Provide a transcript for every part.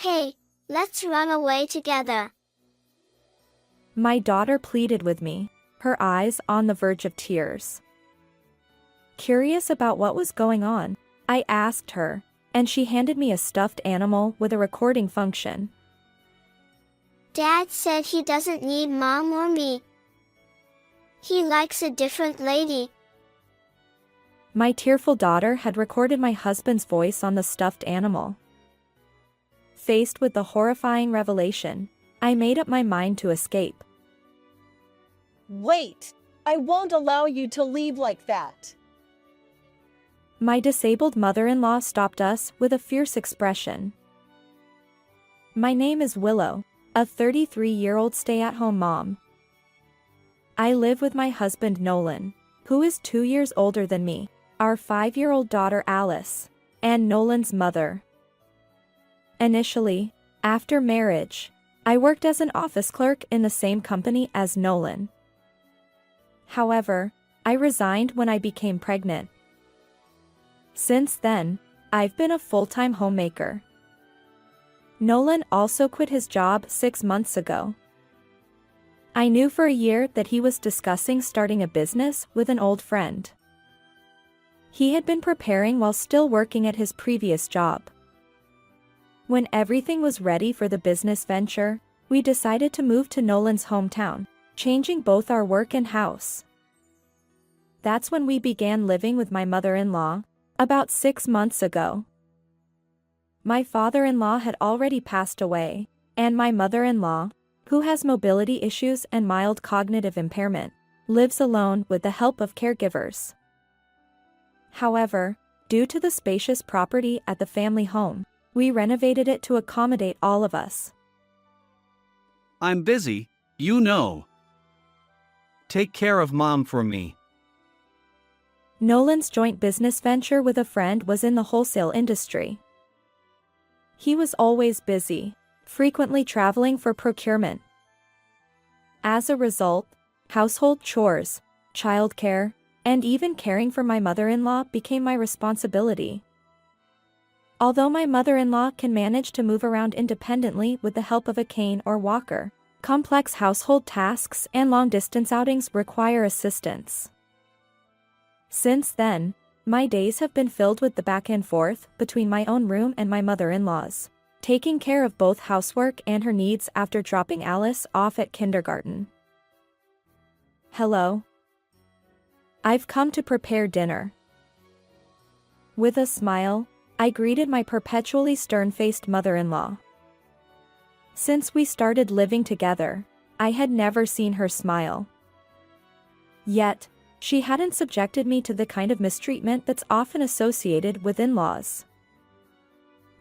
Hey, let's run away together. My daughter pleaded with me, her eyes on the verge of tears. Curious about what was going on, I asked her, and she handed me a stuffed animal with a recording function. Dad said he doesn't need mom or me. He likes a different lady. My tearful daughter had recorded my husband's voice on the stuffed animal. Faced with the horrifying revelation, I made up my mind to escape. Wait! I won't allow you to leave like that. My disabled mother-in-law stopped us with a fierce expression. My name is Willow, a 33-year-old stay-at-home mom. I live with my husband Nolan, who is 2 years older than me, our 5-year-old daughter Alice, and Nolan's mother. Initially, after marriage, I worked as an office clerk in the same company as Nolan. However, I resigned when I became pregnant. Since then, I've been a full-time homemaker. Nolan also quit his job 6 months ago. I knew for a year that he was discussing starting a business with an old friend. He had been preparing while still working at his previous job. When everything was ready for the business venture, we decided to move to Nolan's hometown, changing both our work and house. That's when we began living with my mother-in-law, about 6 months ago. My father-in-law had already passed away, and my mother-in-law, who has mobility issues and mild cognitive impairment, lives alone with the help of caregivers. However, due to the spacious property at the family home, we renovated it to accommodate all of us. I'm busy, you know. Take care of mom for me. Nolan's joint business venture with a friend was in the wholesale industry. He was always busy, frequently traveling for procurement. As a result, household chores, childcare, and even caring for my mother-in-law became my responsibility. Although my mother-in-law can manage to move around independently with the help of a cane or walker, complex household tasks and long-distance outings require assistance. Since then, my days have been filled with the back and forth between my own room and my mother-in-law's, taking care of both housework and her needs after dropping Alice off at kindergarten. Hello. I've come to prepare dinner. With a smile, I greeted my perpetually stern-faced mother-in-law. Since we started living together, I had never seen her smile. Yet, she hadn't subjected me to the kind of mistreatment that's often associated with in-laws.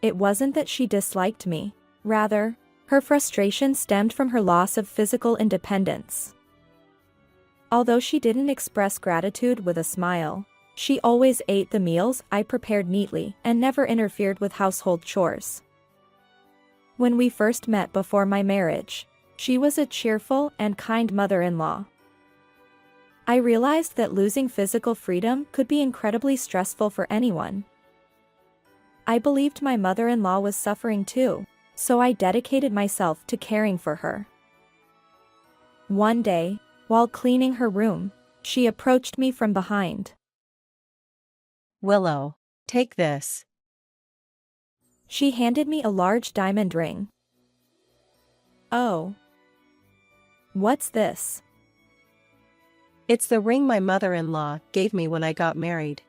It wasn't that she disliked me, rather, her frustration stemmed from her loss of physical independence. Although she didn't express gratitude with a smile, she always ate the meals I prepared neatly and never interfered with household chores. When we first met before my marriage, she was a cheerful and kind mother-in-law. I realized that losing physical freedom could be incredibly stressful for anyone. I believed my mother-in-law was suffering too, so I dedicated myself to caring for her. One day, while cleaning her room, she approached me from behind. Willow, take this. She handed me a large diamond ring. Oh. What's this? It's the ring my mother-in-law gave me when I got married.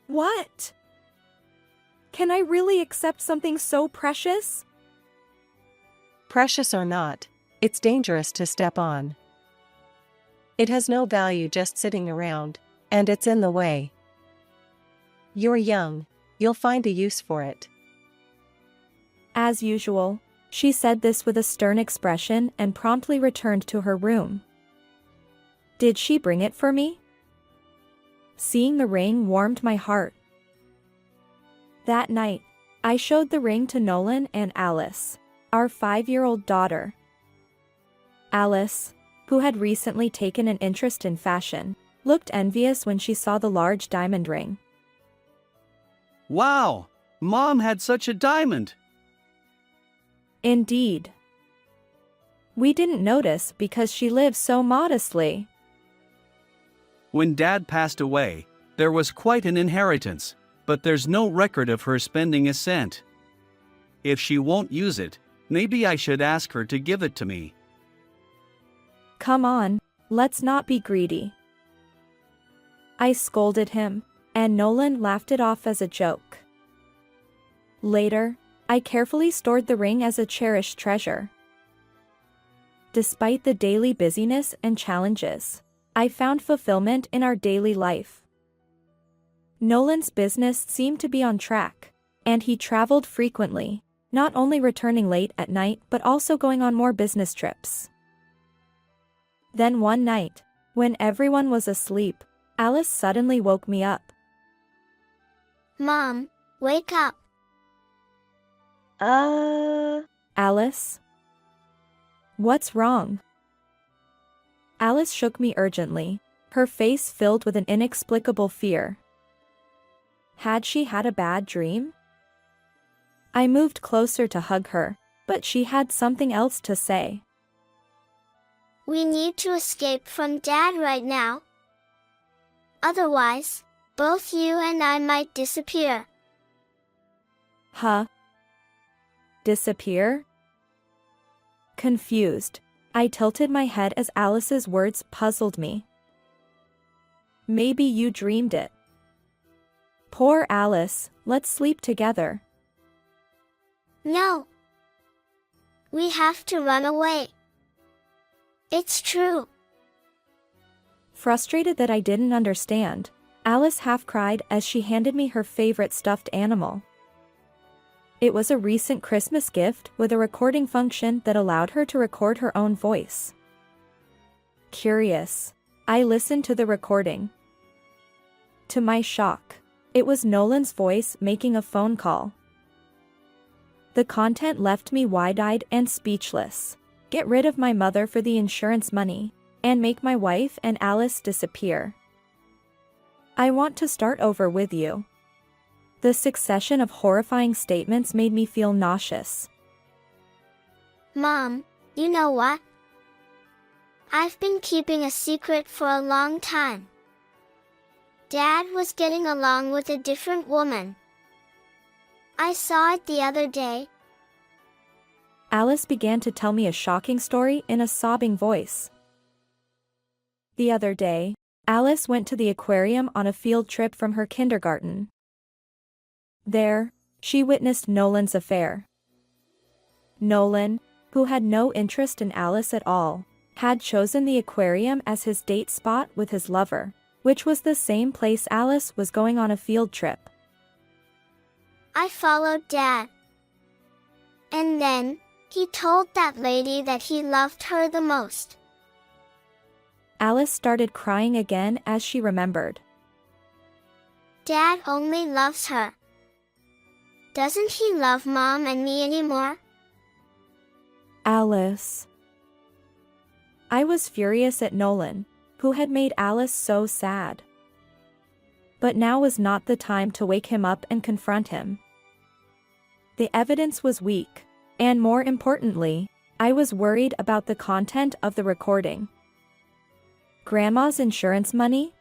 What? Can I really accept something so precious? Precious or not, it's dangerous to step on. It has no value just sitting around, and it's in the way. You're young, you'll find a use for it. As usual, she said this with a stern expression and promptly returned to her room. Did she bring it for me? Seeing the ring warmed my heart. That night, I showed the ring to Nolan and Alice, our 5-year-old daughter. Alice, who had recently taken an interest in fashion, looked envious when she saw the large diamond ring. Wow! Mom had such a diamond! Indeed. We didn't notice because she lives so modestly. When Dad passed away, there was quite an inheritance, but there's no record of her spending a cent. If she won't use it, maybe I should ask her to give it to me. Come on, let's not be greedy. I scolded him, and Nolan laughed it off as a joke. Later, I carefully stored the ring as a cherished treasure. Despite the daily busyness and challenges, I found fulfillment in our daily life. Nolan's business seemed to be on track, and he traveled frequently, not only returning late at night but also going on more business trips. Then one night, when everyone was asleep, Alice suddenly woke me up. Mom, wake up. Alice? What's wrong? Alice shook me urgently, her face filled with an inexplicable fear. Had she had a bad dream? I moved closer to hug her, but she had something else to say. We need to escape from Dad right now. Otherwise, both you and I might disappear. Huh? Disappear? Confused, I tilted my head as Alice's words puzzled me. Maybe you dreamed it. Poor Alice, let's sleep together. No. We have to run away. It's true. Frustrated that I didn't understand, Alice half cried as she handed me her favorite stuffed animal. It was a recent Christmas gift with a recording function that allowed her to record her own voice. Curious, I listened to the recording. To my shock, it was Nolan's voice making a phone call. The content left me wide-eyed and speechless. Get rid of my mother for the insurance money, and make my wife and Alice disappear. I want to start over with you. The succession of horrifying statements made me feel nauseous. Mom, you know what? I've been keeping a secret for a long time. Dad was getting along with a different woman. I saw it the other day. Alice began to tell me a shocking story in a sobbing voice. The other day, Alice went to the aquarium on a field trip from her kindergarten. There, she witnessed Nolan's affair. Nolan, who had no interest in Alice at all, had chosen the aquarium as his date spot with his lover, which was the same place Alice was going on a field trip. I followed Dad. And then, he told that lady that he loved her the most. Alice started crying again as she remembered. Dad only loves her. Doesn't he love Mom and me anymore? Alice. I was furious at Nolan, who had made Alice so sad. But now was not the time to wake him up and confront him. The evidence was weak, and more importantly, I was worried about the content of the recording. Grandma's insurance money?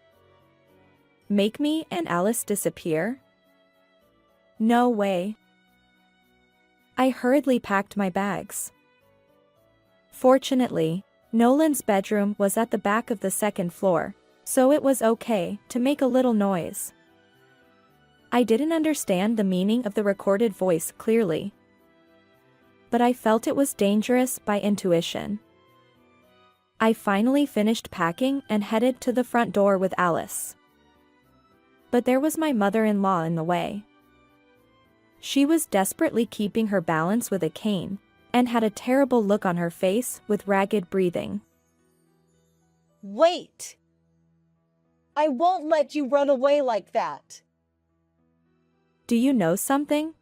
Make me and Alice disappear? No way. I hurriedly packed my bags. Fortunately, Nolan's bedroom was at the back of the second floor, so it was okay to make a little noise. I didn't understand the meaning of the recorded voice clearly, but I felt it was dangerous by intuition. I finally finished packing and headed to the front door with Alice. But there was my mother-in-law in the way. She was desperately keeping her balance with a cane, and had a terrible look on her face with ragged breathing. Wait! I won't let you run away like that. Do you know something?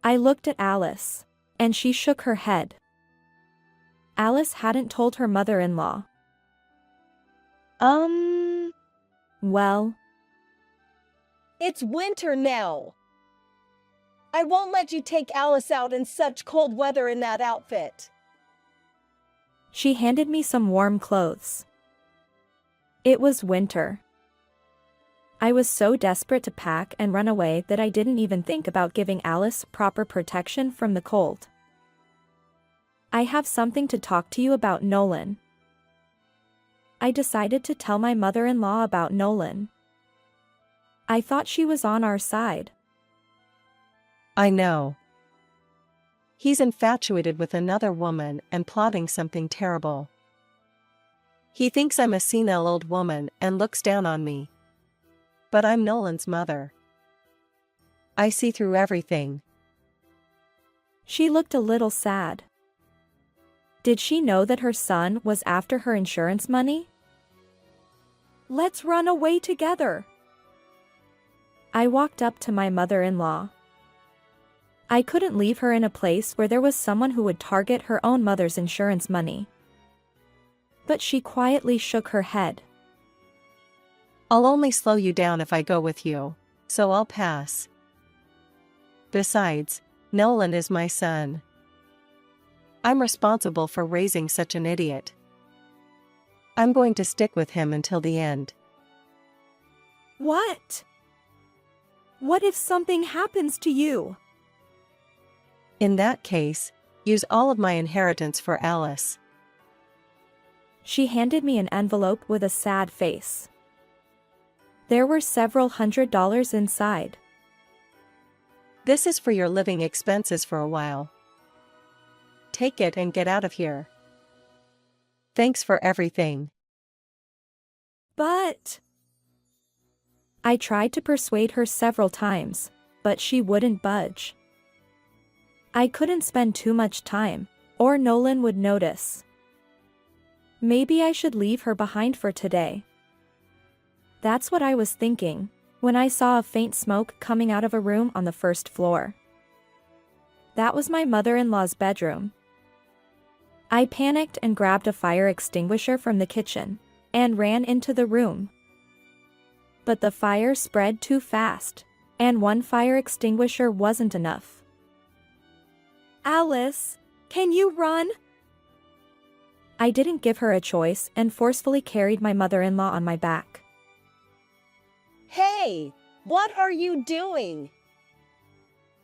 I looked at Alice, and she shook her head. Alice hadn't told her mother-in-law. Well, it's winter now. I won't let you take Alice out in such cold weather in that outfit. She handed me some warm clothes. It was winter. I was so desperate to pack and run away that I didn't even think about giving Alice proper protection from the cold. I have something to talk to you about, Nolan. I decided to tell my mother-in-law about Nolan. I thought she was on our side. I know. He's infatuated with another woman and plotting something terrible. He thinks I'm a senile old woman and looks down on me. But I'm Nolan's mother. I see through everything. She looked a little sad. Did she know that her son was after her insurance money? Let's run away together. I walked up to my mother-in-law. I couldn't leave her in a place where there was someone who would target her own mother's insurance money. But she quietly shook her head. I'll only slow you down if I go with you, so I'll pass. Besides, Nolan is my son. I'm responsible for raising such an idiot. I'm going to stick with him until the end. What? What if something happens to you? In that case, use all of my inheritance for Alice. She handed me an envelope with a sad face. There were several $100s inside. This is for your living expenses for a while. Take it and get out of here. Thanks for everything. But... I tried to persuade her several times, but she wouldn't budge. I couldn't spend too much time, or Nolan would notice. Maybe I should leave her behind for today. That's what I was thinking, when I saw a faint smoke coming out of a room on the first floor. That was my mother-in-law's bedroom. I panicked and grabbed a fire extinguisher from the kitchen, and ran into the room. But the fire spread too fast, and one fire extinguisher wasn't enough. Alice, can you run? I didn't give her a choice and forcefully carried my mother-in-law on my back. Hey, what are you doing?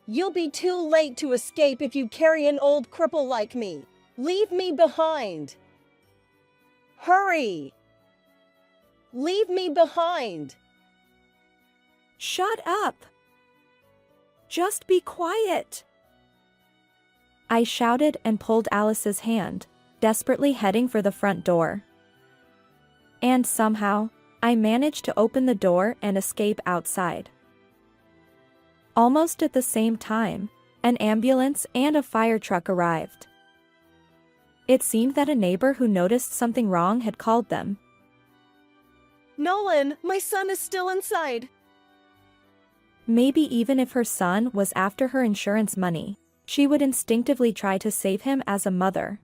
You'll be too late to escape if you carry an old cripple like me. Leave me behind. Hurry! Leave me behind. Shut up! Just be quiet! I shouted and pulled Alice's hand, desperately heading for the front door. And somehow, I managed to open the door and escape outside. Almost at the same time, an ambulance and a fire truck arrived. It seemed that a neighbor who noticed something wrong had called them. Nolan, my son is still inside. Maybe even if her son was after her insurance money, she would instinctively try to save him as a mother.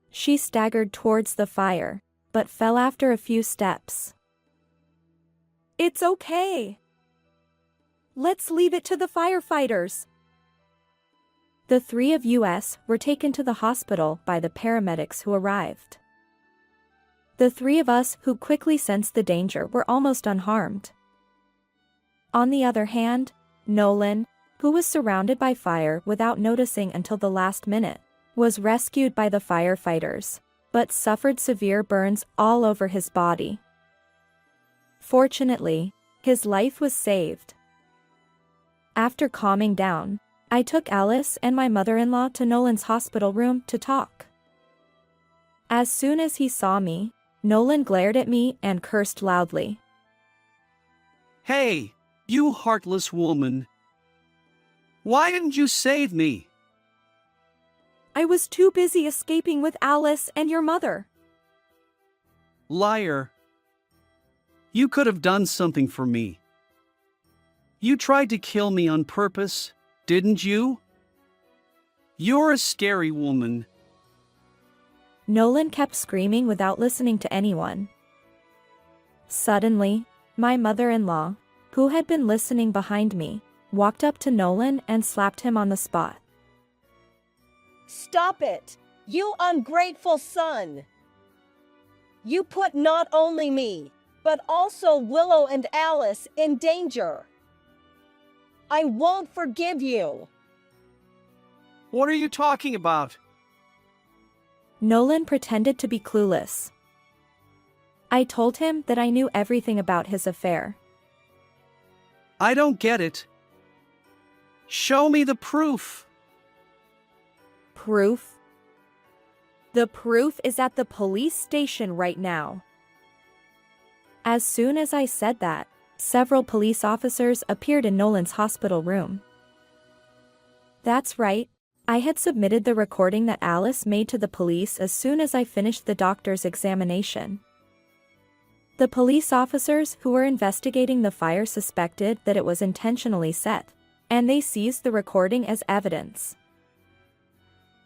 She staggered towards the fire, but fell after a few steps. It's okay. Let's leave it to the firefighters. The three of us were taken to the hospital by the paramedics who arrived. The three of us who quickly sensed the danger were almost unharmed. On the other hand, Nolan, who was surrounded by fire without noticing until the last minute, was rescued by the firefighters, but suffered severe burns all over his body. Fortunately, his life was saved. After calming down, I took Alice and my mother-in-law to Nolan's hospital room to talk. As soon as he saw me, Nolan glared at me and cursed loudly. Hey, you heartless woman. Why didn't you save me? I was too busy escaping with Alice and your mother. Liar. You could have done something for me. You tried to kill me on purpose, didn't you? You're a scary woman. Nolan kept screaming without listening to anyone. Suddenly, my mother-in-law, who had been listening behind me, walked up to Nolan and slapped him on the spot. Stop it, you ungrateful son! You put not only me, but also Willow and Alice in danger. I won't forgive you. What are you talking about? Nolan pretended to be clueless. I told him that I knew everything about his affair. I don't get it. Show me the proof. Proof? The proof is at the police station right now. As soon as I said that, several police officers appeared in Nolan's hospital room. That's right, I had submitted the recording that Alice made to the police as soon as I finished the doctor's examination. The police officers who were investigating the fire suspected that it was intentionally set, and they seized the recording as evidence.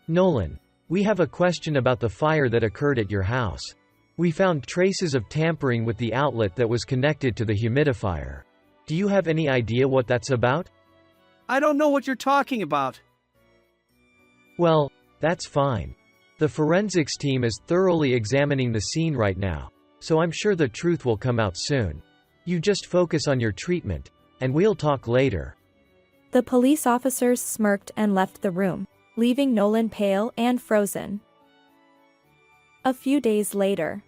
Nolan, we have a question about the fire that occurred at your house. We found traces of tampering with the outlet that was connected to the humidifier. Do you have any idea what that's about? I don't know what you're talking about. Well, that's fine. The forensics team is thoroughly examining the scene right now, so I'm sure the truth will come out soon. You just focus on your treatment, and we'll talk later. The police officers smirked and left the room, leaving Nolan pale and frozen. A few days later,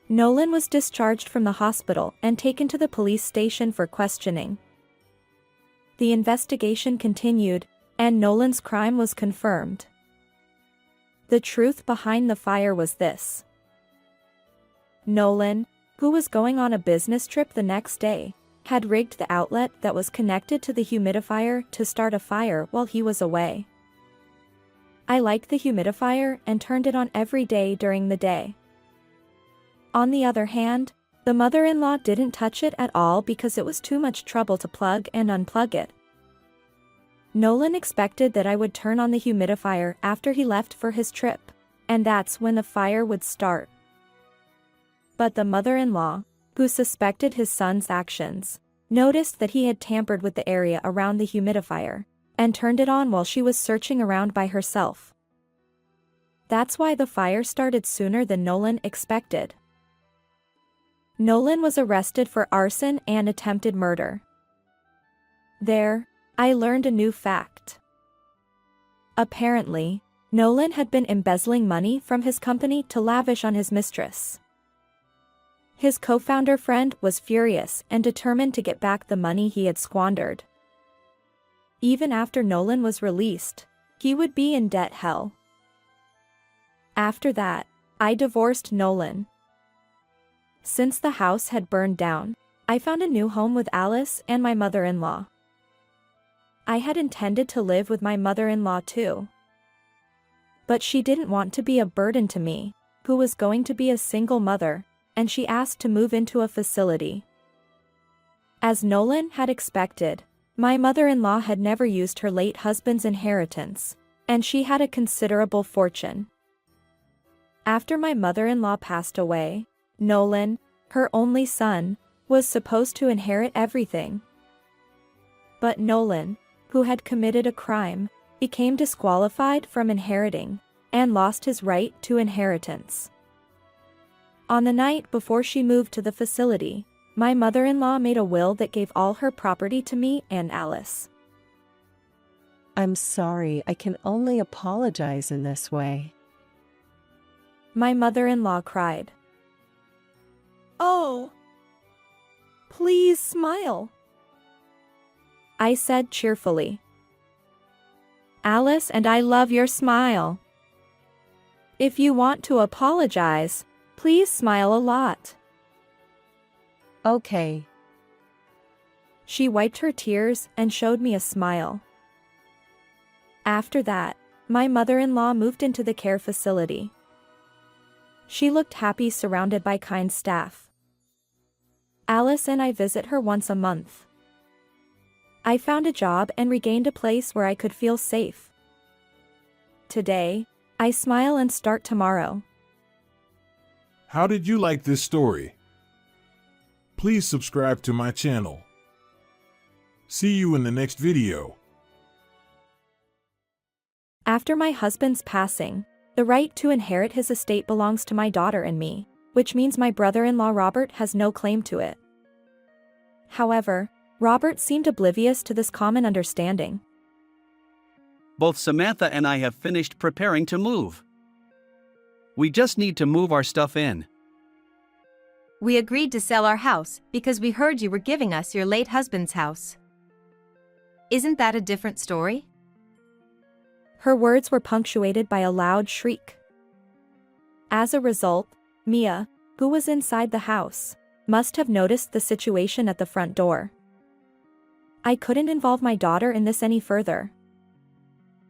Nolan was discharged from the hospital and taken to the police station for questioning. The investigation continued, and Nolan's crime was confirmed. The truth behind the fire was this. Nolan, who was going on a business trip the next day, had rigged the outlet that was connected to the humidifier to start a fire while he was away. I liked the humidifier and turned it on every day during the day. On the other hand, the mother-in-law didn't touch it at all because it was too much trouble to plug and unplug it. Nolan expected that I would turn on the humidifier after he left for his trip, and that's when the fire would start. But the mother-in-law, who suspected his son's actions, noticed that he had tampered with the area around the humidifier, and turned it on while she was searching around by herself. That's why the fire started sooner than Nolan expected. Nolan was arrested for arson and attempted murder. There, I learned a new fact. Apparently, Nolan had been embezzling money from his company to lavish on his mistress. His co-founder friend was furious and determined to get back the money he had squandered. Even after Nolan was released, he would be in debt hell. After that, I divorced Nolan. Since the house had burned down, I found a new home with Alice and my mother-in-law. I had intended to live with my mother-in-law too. But she didn't want to be a burden to me, who was going to be a single mother, and she asked to move into a facility. As Nolan had expected, my mother-in-law had never used her late husband's inheritance, and she had a considerable fortune. After my mother-in-law passed away, Nolan, her only son, was supposed to inherit everything. But Nolan, who had committed a crime, became disqualified from inheriting, and lost his right to inheritance. On the night before she moved to the facility, my mother-in-law made a will that gave all her property to me and Alice. I'm sorry, I can only apologize in this way. My mother-in-law cried. Oh! Please smile. I said cheerfully. Alice and I love your smile. If you want to apologize, please smile a lot. Okay. She wiped her tears and showed me a smile. After that, my mother-in-law moved into the care facility. She looked happy surrounded by kind staff. Alice and I visit her once a month. I found a job and regained a place where I could feel safe. Today, I smile and start tomorrow. How did you like this story? Please subscribe to my channel. See you in the next video. After my husband's passing, the right to inherit his estate belongs to my daughter and me, which means my brother-in-law Robert has no claim to it. However, Robert seemed oblivious to this common understanding. Both Samantha and I have finished preparing to move. We just need to move our stuff in. We agreed to sell our house because we heard you were giving us your late husband's house. Isn't that a different story? Her words were punctuated by a loud shriek. As a result, Mia, who was inside the house, must have noticed the situation at the front door. I couldn't involve my daughter in this any further.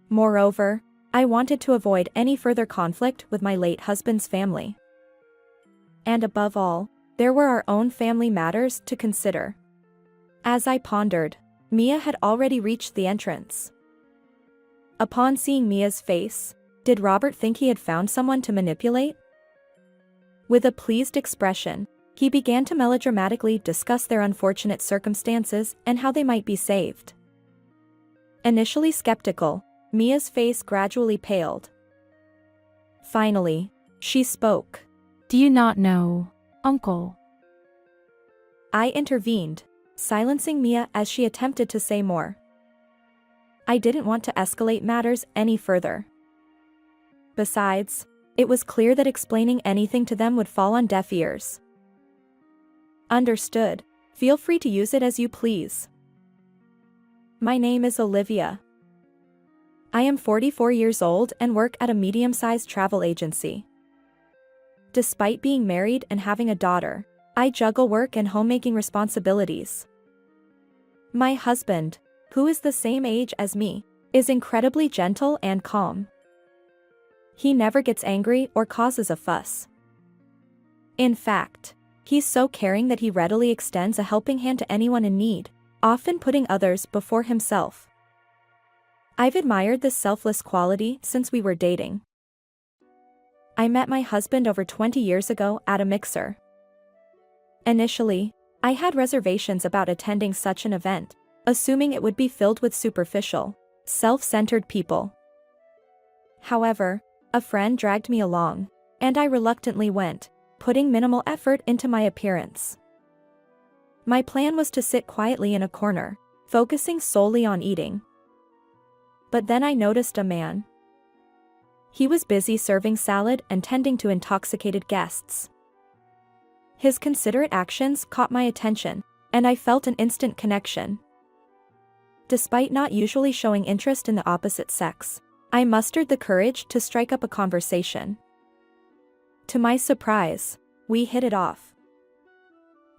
Moreover, I wanted to avoid any further conflict with my late husband's family. And above all, there were our own family matters to consider. As I pondered, Mia had already reached the entrance. Upon seeing Mia's face, did Robert think he had found someone to manipulate? With a pleased expression, he began to melodramatically discuss their unfortunate circumstances and how they might be saved. Initially skeptical, Mia's face gradually paled. Finally, she spoke. Do you not know, Uncle? I intervened, silencing Mia as she attempted to say more. I didn't want to escalate matters any further. Besides, it was clear that explaining anything to them would fall on deaf ears. Understood. Feel free to use it as you please. My name is Olivia. I am 44 years old and work at a medium-sized travel agency. Despite being married and having a daughter, I juggle work and homemaking responsibilities. My husband, who is the same age as me, is incredibly gentle and calm. He never gets angry or causes a fuss. In fact, he's so caring that he readily extends a helping hand to anyone in need, often putting others before himself. I've admired this selfless quality since we were dating. I met my husband over 20 years ago at a mixer. Initially, I had reservations about attending such an event, assuming it would be filled with superficial, self-centered people. However, a friend dragged me along, and I reluctantly went, putting minimal effort into my appearance. My plan was to sit quietly in a corner, focusing solely on eating. But then I noticed a man. He was busy serving salad and tending to intoxicated guests. His considerate actions caught my attention, and I felt an instant connection. Despite not usually showing interest in the opposite sex, I mustered the courage to strike up a conversation. To my surprise, we hit it off.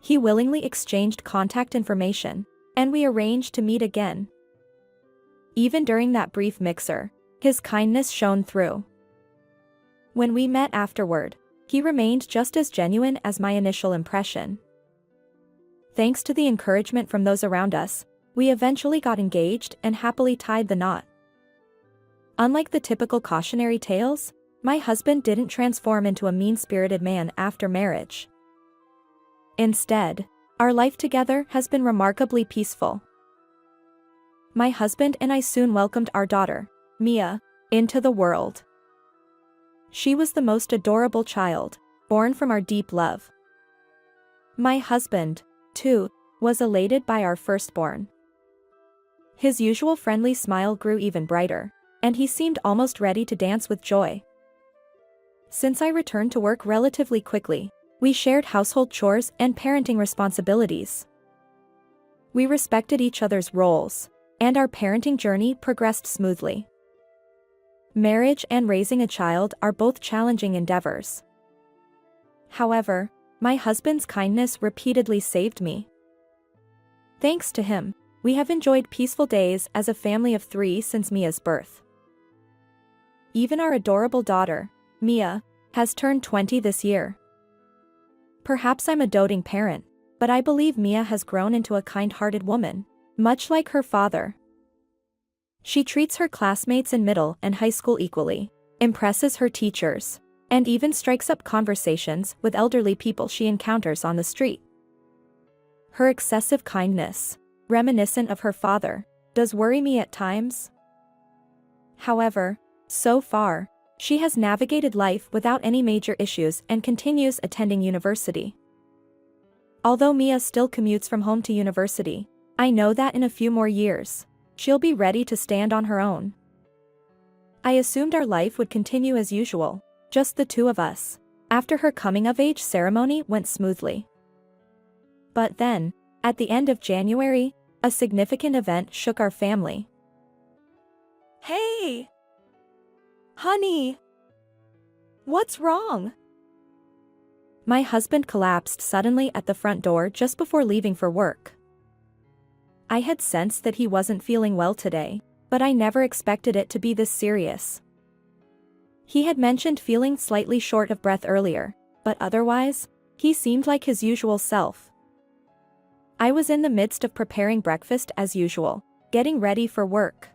He willingly exchanged contact information, and we arranged to meet again. Even during that brief mixer, his kindness shone through. When we met afterward, he remained just as genuine as my initial impression. Thanks to the encouragement from those around us, we eventually got engaged and happily tied the knot. Unlike the typical cautionary tales, my husband didn't transform into a mean-spirited man after marriage. Instead, our life together has been remarkably peaceful. My husband and I soon welcomed our daughter, Mia, into the world. She was the most adorable child, born from our deep love. My husband, too, was elated by our firstborn. His usual friendly smile grew even brighter, and he seemed almost ready to dance with joy. Since I returned to work relatively quickly, we shared household chores and parenting responsibilities. We respected each other's roles, and our parenting journey progressed smoothly. Marriage and raising a child are both challenging endeavors. However, my husband's kindness repeatedly saved me. Thanks to him, we have enjoyed peaceful days as a family of 3 since Mia's birth. Even our adorable daughter, Mia, has turned 20 this year. Perhaps I'm a doting parent, but I believe Mia has grown into a kind-hearted woman, much like her father. She treats her classmates in middle and high school equally, impresses her teachers, and even strikes up conversations with elderly people she encounters on the street. Her excessive kindness, reminiscent of her father, does worry me at times. However, so far, she has navigated life without any major issues and continues attending university. Although Mia still commutes from home to university, I know that in a few more years, she'll be ready to stand on her own. I assumed our life would continue as usual, just the two of us, after her coming-of-age ceremony went smoothly. But then, at the end of January, a significant event shook our family. Hey! Honey! What's wrong? My husband collapsed suddenly at the front door just before leaving for work. I had sensed that he wasn't feeling well today, but I never expected it to be this serious. He had mentioned feeling slightly short of breath earlier, but otherwise, he seemed like his usual self. I was in the midst of preparing breakfast as usual, getting ready for work.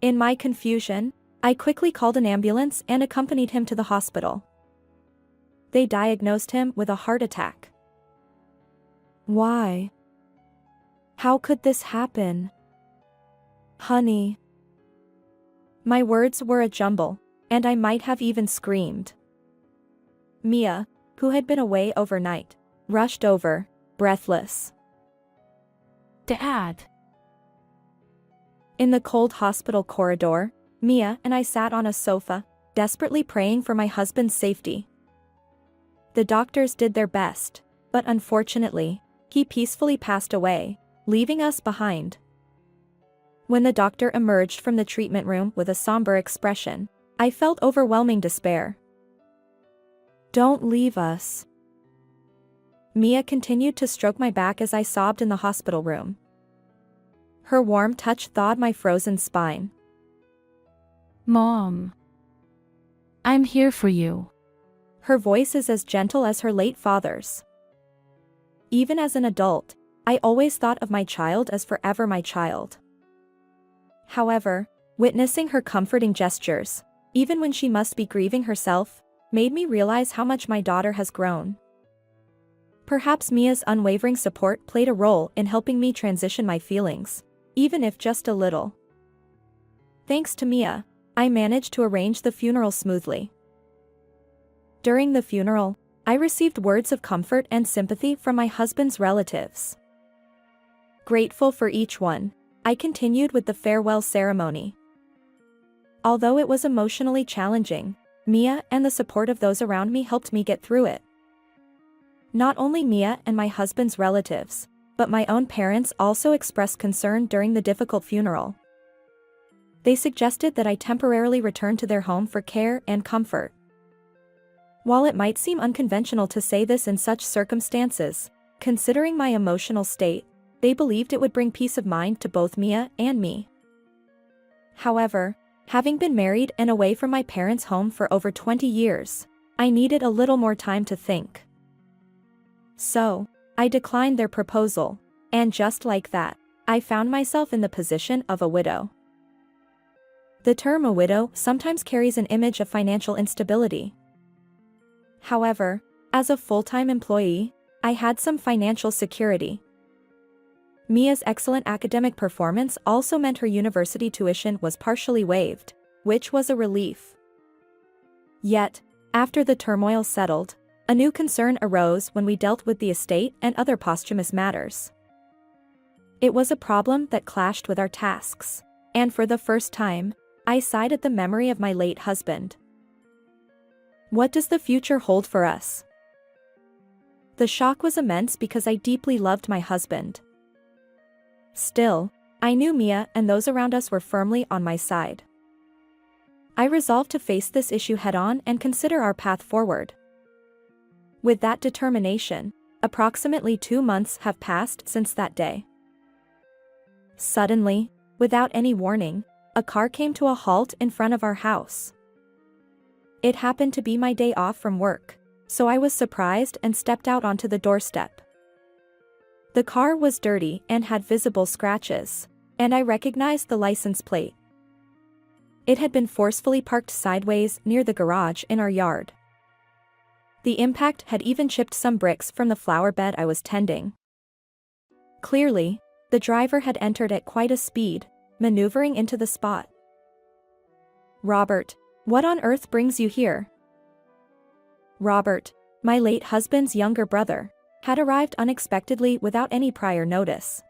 In my confusion, I quickly called an ambulance and accompanied him to the hospital. They diagnosed him with a heart attack. Why? How could this happen? Honey. My words were a jumble, and I might have even screamed. Mia, who had been away overnight, rushed over, breathless. Dad. In the cold hospital corridor, Mia and I sat on a sofa, desperately praying for my husband's safety. The doctors did their best, but unfortunately, he peacefully passed away, leaving us behind. When the doctor emerged from the treatment room with a somber expression, I felt overwhelming despair. Don't leave us. Mia continued to stroke my back as I sobbed in the hospital room. Her warm touch thawed my frozen spine. Mom. I'm here for you. Her voice is as gentle as her late father's. Even as an adult, I always thought of my child as forever my child. However, witnessing her comforting gestures, even when she must be grieving herself, made me realize how much my daughter has grown. Perhaps Mia's unwavering support played a role in helping me transition my feelings, even if just a little. Thanks to Mia, I managed to arrange the funeral smoothly. During the funeral, I received words of comfort and sympathy from my husband's relatives. Grateful for each one, I continued with the farewell ceremony. Although it was emotionally challenging, Mia and the support of those around me helped me get through it. Not only Mia and my husband's relatives, but my own parents also expressed concern during the difficult funeral. They suggested that I temporarily return to their home for care and comfort. While it might seem unconventional to say this in such circumstances, considering my emotional state, they believed it would bring peace of mind to both Mia and me. However, having been married and away from my parents' home for over 20 years, I needed a little more time to think. So, I declined their proposal, and just like that, I found myself in the position of a widow. The term a widow sometimes carries an image of financial instability. However, as a full-time employee, I had some financial security. Mia's excellent academic performance also meant her university tuition was partially waived, which was a relief. Yet, after the turmoil settled, a new concern arose when we dealt with the estate and other posthumous matters. It was a problem that clashed with our tasks, and for the first time, I sighed at the memory of my late husband. What does the future hold for us? The shock was immense because I deeply loved my husband. Still, I knew Mia and those around us were firmly on my side. I resolved to face this issue head-on and consider our path forward. With that determination, approximately 2 months have passed since that day. Suddenly, without any warning, a car came to a halt in front of our house. It happened to be my day off from work, so I was surprised and stepped out onto the doorstep. The car was dirty and had visible scratches, and I recognized the license plate. It had been forcefully parked sideways near the garage in our yard. The impact had even chipped some bricks from the flower bed I was tending. Clearly, the driver had entered at quite a speed, maneuvering into the spot. "Robert, what on earth brings you here?" Robert, my late husband's younger brother, had arrived unexpectedly without any prior notice.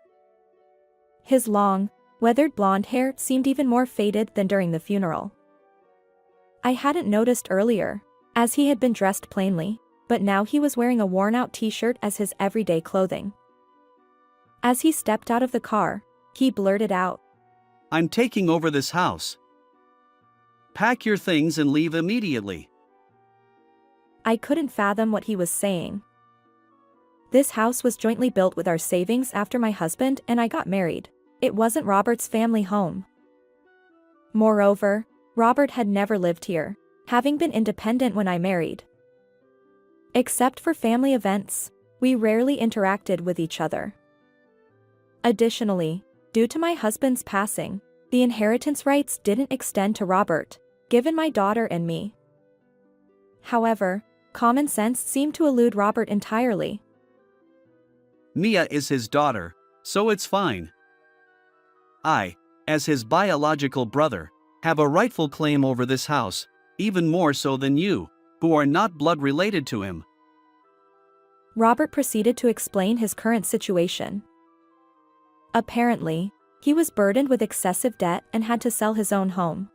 His long, weathered blonde hair seemed even more faded than during the funeral. I hadn't noticed earlier, as he had been dressed plainly, but now he was wearing a worn-out t-shirt as his everyday clothing. As he stepped out of the car, he blurted out, "I'm taking over this house. Pack your things and leave immediately." I couldn't fathom what he was saying. This house was jointly built with our savings after my husband and I got married. It wasn't Robert's family home. Moreover, Robert had never lived here, having been independent when I married. Except for family events, we rarely interacted with each other. Additionally, due to my husband's passing, the inheritance rights didn't extend to Robert, given my daughter and me. However, common sense seemed to elude Robert entirely. Mia is his daughter, so it's fine. I, as his biological brother, have a rightful claim over this house, even more so than you, who are not blood related to him. Robert proceeded to explain his current situation. Apparently, he was burdened with excessive debt and had to sell his own home.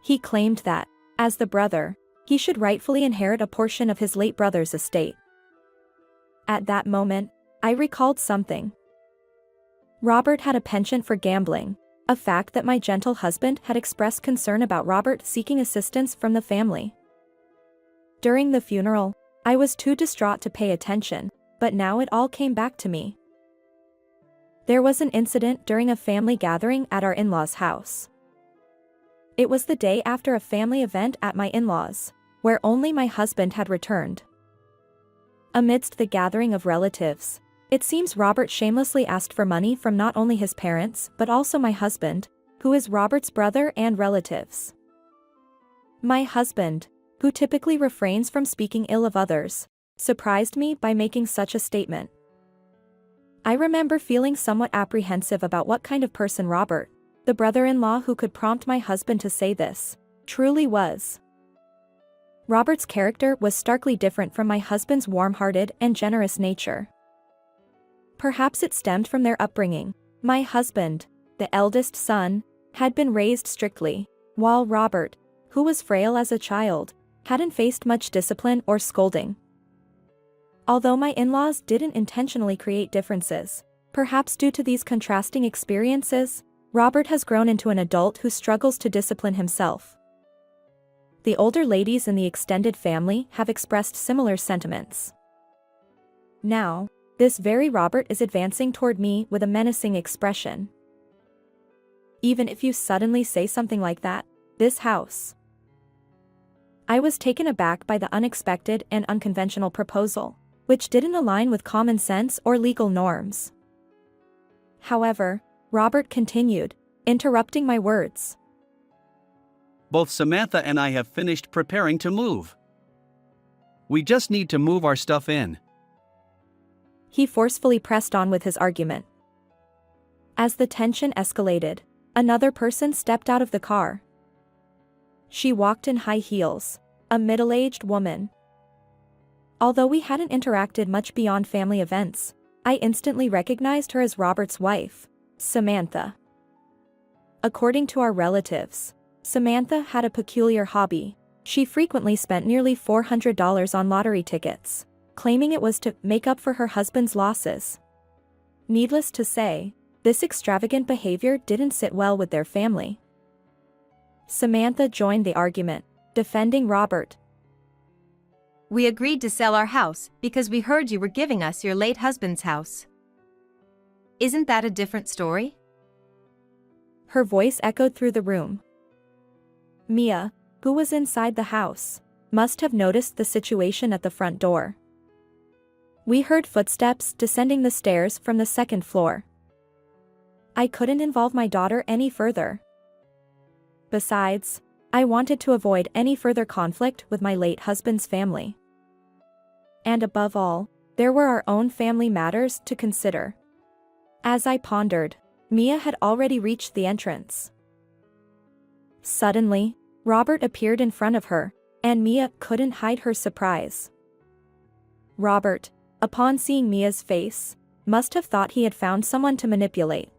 He claimed that, as the brother, he should rightfully inherit a portion of his late brother's estate. At that moment, I recalled something. Robert had a penchant for gambling, a fact that my gentle husband had expressed concern about Robert seeking assistance from the family. During the funeral, I was too distraught to pay attention, but now it all came back to me. There was an incident during a family gathering at our in-laws' house. It was the day after a family event at my in-laws, where only my husband had returned. Amidst the gathering of relatives, it seems Robert shamelessly asked for money from not only his parents but also my husband, who is Robert's brother, and relatives. My husband, who typically refrains from speaking ill of others, surprised me by making such a statement. I remember feeling somewhat apprehensive about what kind of person Robert, the brother-in-law who could prompt my husband to say this, truly was. Robert's character was starkly different from my husband's warm-hearted and generous nature. Perhaps it stemmed from their upbringing. My husband, the eldest son, had been raised strictly, while Robert, who was frail as a child, hadn't faced much discipline or scolding. Although my in-laws didn't intentionally create differences, perhaps due to these contrasting experiences, Robert has grown into an adult who struggles to discipline himself. The older ladies in the extended family have expressed similar sentiments. Now, this very Robert is advancing toward me with a menacing expression. "Even if you suddenly say something like that, this house." I was taken aback by the unexpected and unconventional proposal, which didn't align with common sense or legal norms. However, Robert continued, interrupting my words. "Both Samantha and I have finished preparing to move. We just need to move our stuff in." He forcefully pressed on with his argument. As the tension escalated, another person stepped out of the car. She walked in high heels, a middle-aged woman. Although we hadn't interacted much beyond family events, I instantly recognized her as Robert's wife, Samantha. According to our relatives, Samantha had a peculiar hobby. She frequently spent nearly $400 on lottery tickets, claiming it was to make up for her husband's losses. Needless to say, this extravagant behavior didn't sit well with their family. Samantha joined the argument, defending Robert. "We agreed to sell our house because we heard you were giving us your late husband's house. Isn't that a different story?" Her voice echoed through the room. Mia, who was inside the house, must have noticed the situation at the front door. We heard footsteps descending the stairs from the second floor. I couldn't involve my daughter any further. Besides, I wanted to avoid any further conflict with my late husband's family. And above all, there were our own family matters to consider. As I pondered, Mia had already reached the entrance. Suddenly, Robert appeared in front of her, and Mia couldn't hide her surprise. Robert, upon seeing Mia's face, must have thought he had found someone to manipulate.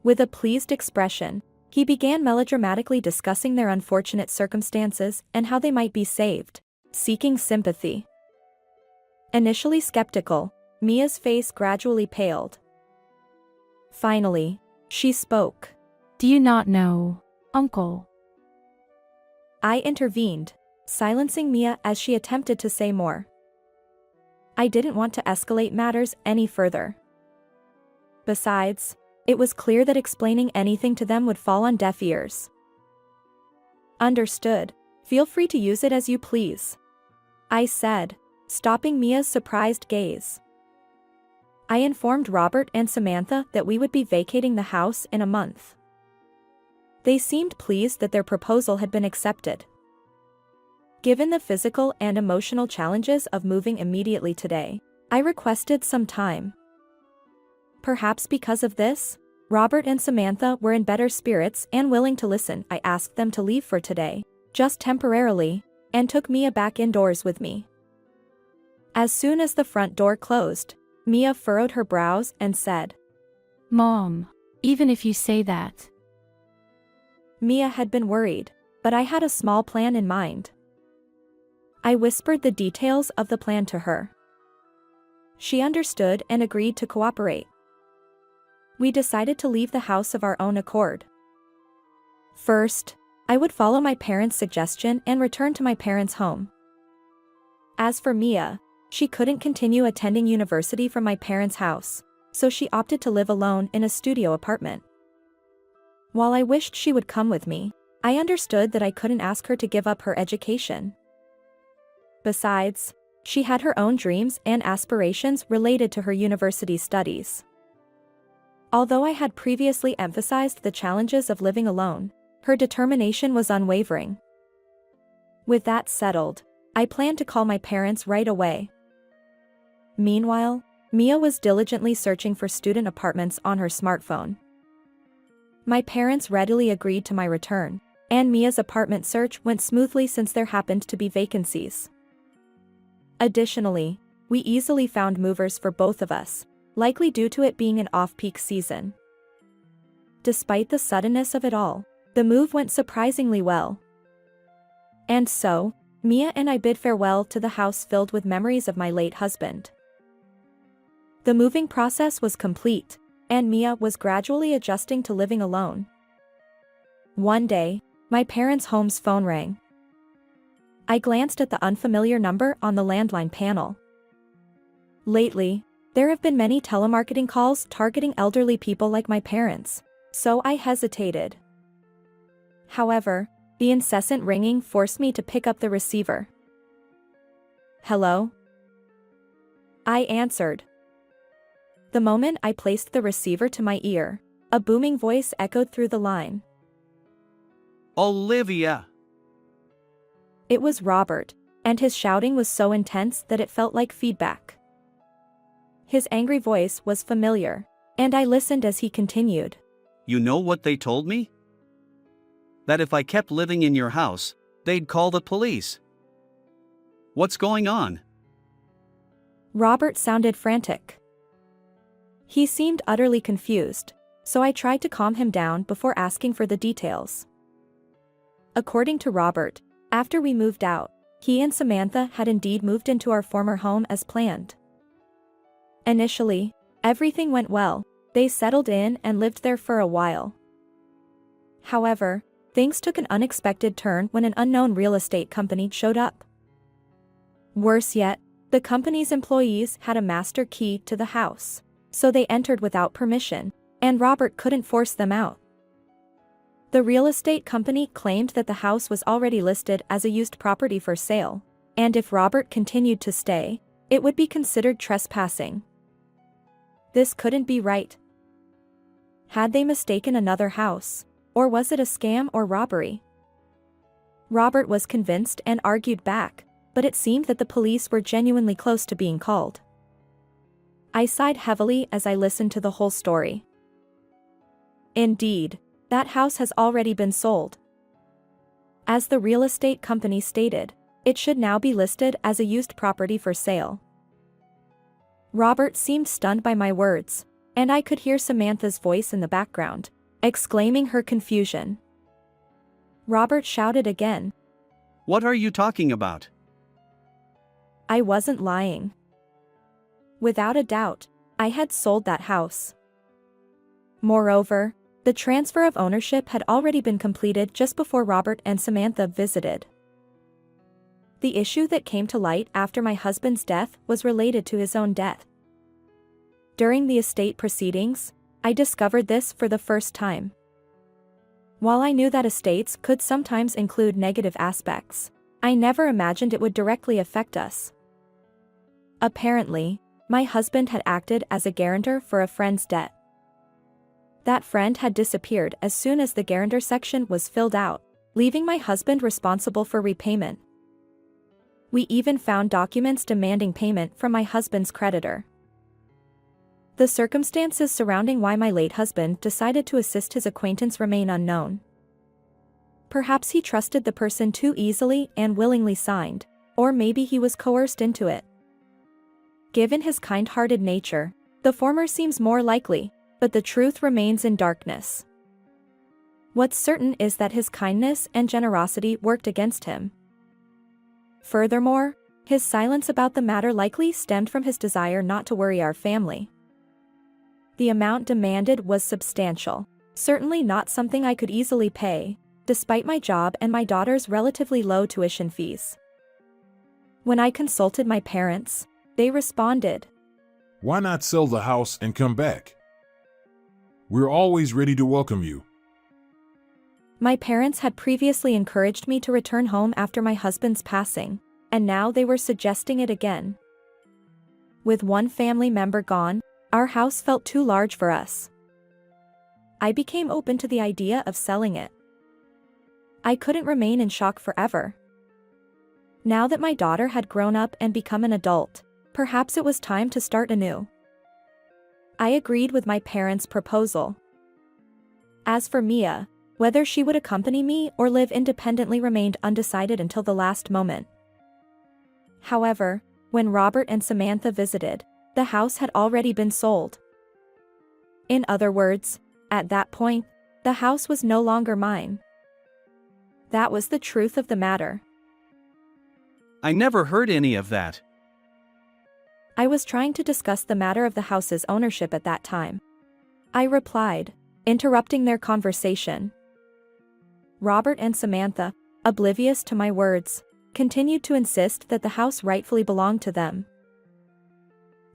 With a pleased expression, he began melodramatically discussing their unfortunate circumstances and how they might be saved, seeking sympathy. Initially skeptical, Mia's face gradually paled. Finally, she spoke. Do you not know, Uncle? I intervened, silencing Mia as she attempted to say more. I didn't want to escalate matters any further. Besides, it was clear that explaining anything to them would fall on deaf ears. Understood. Feel free to use it as you please, I said, stopping Mia's surprised gaze. I informed Robert and Samantha that we would be vacating the house in a month. They seemed pleased that their proposal had been accepted. Given the physical and emotional challenges of moving immediately today, I requested some time. Perhaps because of this, Robert and Samantha were in better spirits and willing to listen. I asked them to leave for today, just temporarily, and took Mia back indoors with me. As soon as the front door closed, Mia furrowed her brows and said, Mom, even if you say that. Mia had been worried, but I had a small plan in mind. I whispered the details of the plan to her. She understood and agreed to cooperate. We decided to leave the house of our own accord. First, I would follow my parents' suggestion and return to my parents' home. As for Mia, she couldn't continue attending university from my parents' house, so she opted to live alone in a studio apartment. While I wished she would come with me, I understood that I couldn't ask her to give up her education. Besides, she had her own dreams and aspirations related to her university studies. Although I had previously emphasized the challenges of living alone, her determination was unwavering. With that settled, I planned to call my parents right away. Meanwhile, Mia was diligently searching for student apartments on her smartphone. My parents readily agreed to my return, and Mia's apartment search went smoothly since there happened to be vacancies. Additionally, we easily found movers for both of us, likely due to it being an off-peak season. Despite the suddenness of it all, the move went surprisingly well. And so, Mia and I bid farewell to the house filled with memories of my late husband. The moving process was complete, and Mia was gradually adjusting to living alone. One day, my parents' home's phone rang. I glanced at the unfamiliar number on the landline panel. Lately, there have been many telemarketing calls targeting elderly people like my parents, so I hesitated. However, the incessant ringing forced me to pick up the receiver. Hello? I answered. The moment I placed the receiver to my ear, a booming voice echoed through the line. Olivia! It was Robert, and his shouting was so intense that it felt like feedback. His angry voice was familiar, and I listened as he continued. You know what they told me? That if I kept living in your house, they'd call the police. What's going on? Robert sounded frantic. He seemed utterly confused, so I tried to calm him down before asking for the details. According to Robert, after we moved out, he and Samantha had indeed moved into our former home as planned. Initially, everything went well. They settled in and lived there for a while. However, things took an unexpected turn when an unknown real estate company showed up. Worse yet, the company's employees had a master key to the house, so they entered without permission, and Robert couldn't force them out. The real estate company claimed that the house was already listed as a used property for sale, and if Robert continued to stay, it would be considered trespassing. This couldn't be right. Had they mistaken another house, or was it a scam or robbery? Robert was convinced and argued back, but it seemed that the police were genuinely close to being called. I sighed heavily as I listened to the whole story. Indeed, that house has already been sold. As the real estate company stated, it should now be listed as a used property for sale. Robert seemed stunned by my words, and I could hear Samantha's voice in the background, exclaiming her confusion. Robert shouted again. What are you talking about? I wasn't lying. Without a doubt, I had sold that house. Moreover, the transfer of ownership had already been completed just before Robert and Samantha visited. The issue that came to light after my husband's death was related to his own death. During the estate proceedings, I discovered this for the first time. While I knew that estates could sometimes include negative aspects, I never imagined it would directly affect us. Apparently, my husband had acted as a guarantor for a friend's debt. That friend had disappeared as soon as the guarantor section was filled out, leaving my husband responsible for repayment. We even found documents demanding payment from my husband's creditor. The circumstances surrounding why my late husband decided to assist his acquaintance remain unknown. Perhaps he trusted the person too easily and willingly signed, or maybe he was coerced into it. Given his kind-hearted nature, the former seems more likely, but the truth remains in darkness. What's certain is that his kindness and generosity worked against him. Furthermore, his silence about the matter likely stemmed from his desire not to worry our family. The amount demanded was substantial, certainly not something I could easily pay, despite my job and my daughter's relatively low tuition fees. When I consulted my parents, they responded, Why not sell the house and come back? We're always ready to welcome you. My parents had previously encouraged me to return home after my husband's passing, and now they were suggesting it again. With one family member gone, our house felt too large for us. I became open to the idea of selling it. I couldn't remain in shock forever. Now that my daughter had grown up and become an adult, perhaps it was time to start anew. I agreed with my parents' proposal. As for Mia, whether she would accompany me or live independently remained undecided until the last moment. However, when Robert and Samantha visited, the house had already been sold. In other words, at that point, the house was no longer mine. That was the truth of the matter. I never heard any of that. I was trying to discuss the matter of the house's ownership at that time. I replied, interrupting their conversation. Robert and Samantha, oblivious to my words, continued to insist that the house rightfully belonged to them.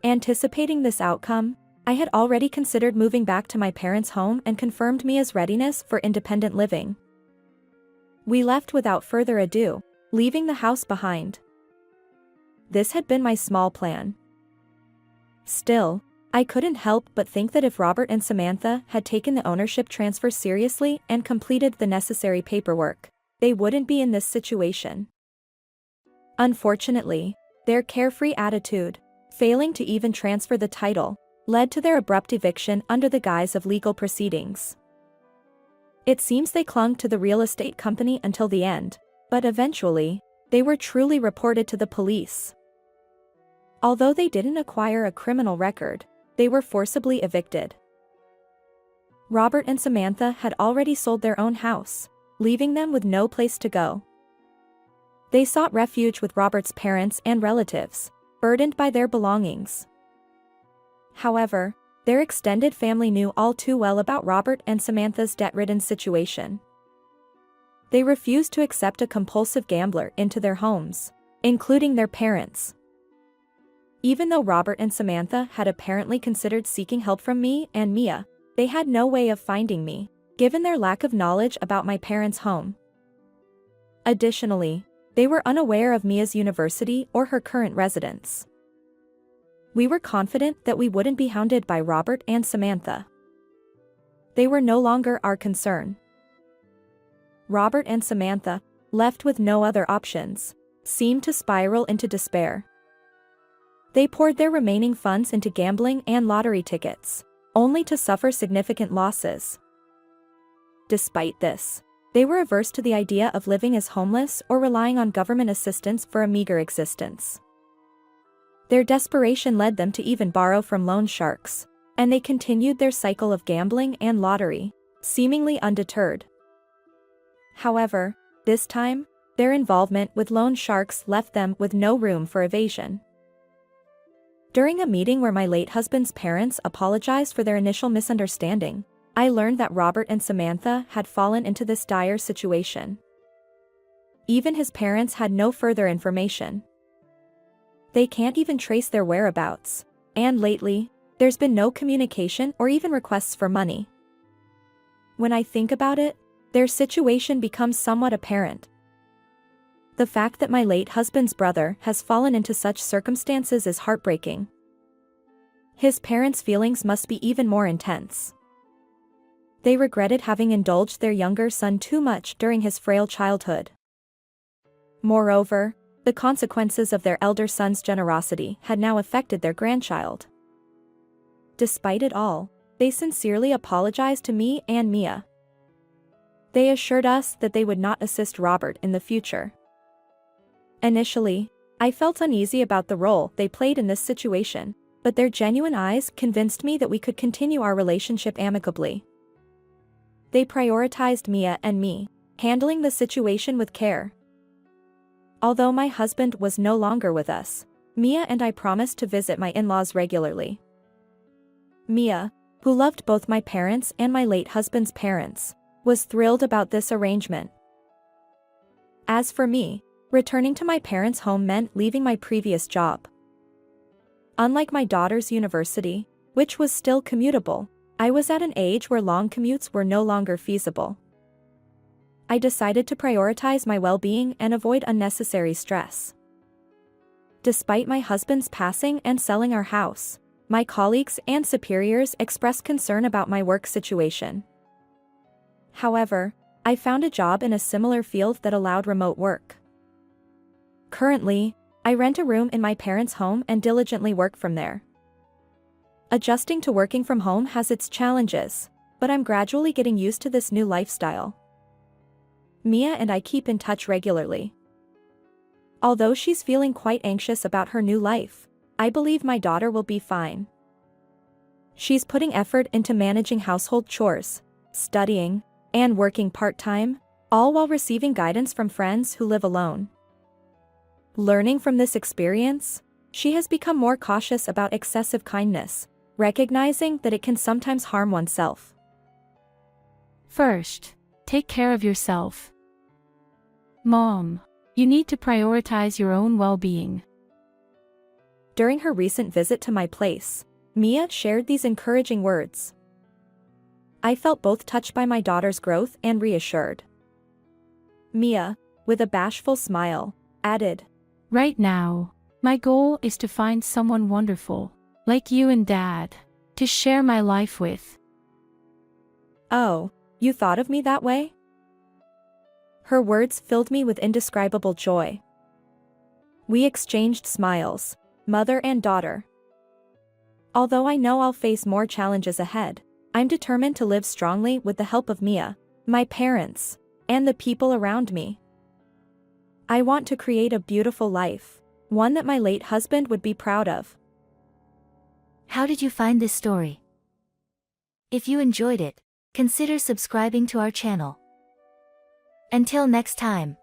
Anticipating this outcome, I had already considered moving back to my parents' home and confirmed Mia's readiness for independent living. We left without further ado, leaving the house behind. This had been my small plan. Still, I couldn't help but think that if Robert and Samantha had taken the ownership transfer seriously and completed the necessary paperwork, they wouldn't be in this situation. Unfortunately, their carefree attitude, failing to even transfer the title, led to their abrupt eviction under the guise of legal proceedings. It seems they clung to the real estate company until the end, but eventually, they were truly reported to the police. Although they didn't acquire a criminal record, they were forcibly evicted. Robert and Samantha had already sold their own house, leaving them with no place to go. They sought refuge with Robert's parents and relatives, burdened by their belongings. However, their extended family knew all too well about Robert and Samantha's debt-ridden situation. They refused to accept a compulsive gambler into their homes, including their parents. Even though Robert and Samantha had apparently considered seeking help from me and Mia, they had no way of finding me, given their lack of knowledge about my parents' home. Additionally, they were unaware of Mia's university or her current residence. We were confident that we wouldn't be hounded by Robert and Samantha. They were no longer our concern. Robert and Samantha, left with no other options, seemed to spiral into despair. They poured their remaining funds into gambling and lottery tickets, only to suffer significant losses. Despite this, they were averse to the idea of living as homeless or relying on government assistance for a meager existence. Their desperation led them to even borrow from loan sharks, and they continued their cycle of gambling and lottery, seemingly undeterred. However, this time, their involvement with loan sharks left them with no room for evasion. During a meeting where my late husband's parents apologized for their initial misunderstanding, I learned that Robert and Samantha had fallen into this dire situation. Even his parents had no further information. They can't even trace their whereabouts, and lately, there's been no communication or even requests for money. When I think about it, their situation becomes somewhat apparent. The fact that my late husband's brother has fallen into such circumstances is heartbreaking. His parents' feelings must be even more intense. They regretted having indulged their younger son too much during his frail childhood. Moreover, the consequences of their elder son's generosity had now affected their grandchild. Despite it all, they sincerely apologized to me and Mia. They assured us that they would not assist Robert in the future. Initially, I felt uneasy about the role they played in this situation, but their genuine eyes convinced me that we could continue our relationship amicably. They prioritized Mia and me, handling the situation with care. Although my husband was no longer with us, Mia and I promised to visit my in-laws regularly. Mia, who loved both my parents and my late husband's parents, was thrilled about this arrangement. As for me, returning to my parents' home meant leaving my previous job. Unlike my daughter's university, which was still commutable, I was at an age where long commutes were no longer feasible. I decided to prioritize my well-being and avoid unnecessary stress. Despite my husband's passing and selling our house, my colleagues and superiors expressed concern about my work situation. However, I found a job in a similar field that allowed remote work. Currently, I rent a room in my parents' home and diligently work from there. Adjusting to working from home has its challenges, but I'm gradually getting used to this new lifestyle. Mia and I keep in touch regularly. Although she's feeling quite anxious about her new life, I believe my daughter will be fine. She's putting effort into managing household chores, studying, and working part-time, all while receiving guidance from friends who live alone. Learning from this experience, she has become more cautious about excessive kindness, recognizing that it can sometimes harm oneself. First, take care of yourself. Mom, you need to prioritize your own well-being. During her recent visit to my place, Mia shared these encouraging words. I felt both touched by my daughter's growth and reassured. Mia, with a bashful smile, added, Right now, my goal is to find someone wonderful, like you and Dad, to share my life with. Oh, you thought of me that way? Her words filled me with indescribable joy. We exchanged smiles, mother and daughter. Although I know I'll face more challenges ahead, I'm determined to live strongly with the help of Mia, my parents, and the people around me. I want to create a beautiful life, one that my late husband would be proud of. How did you find this story? If you enjoyed it, consider subscribing to our channel. Until next time.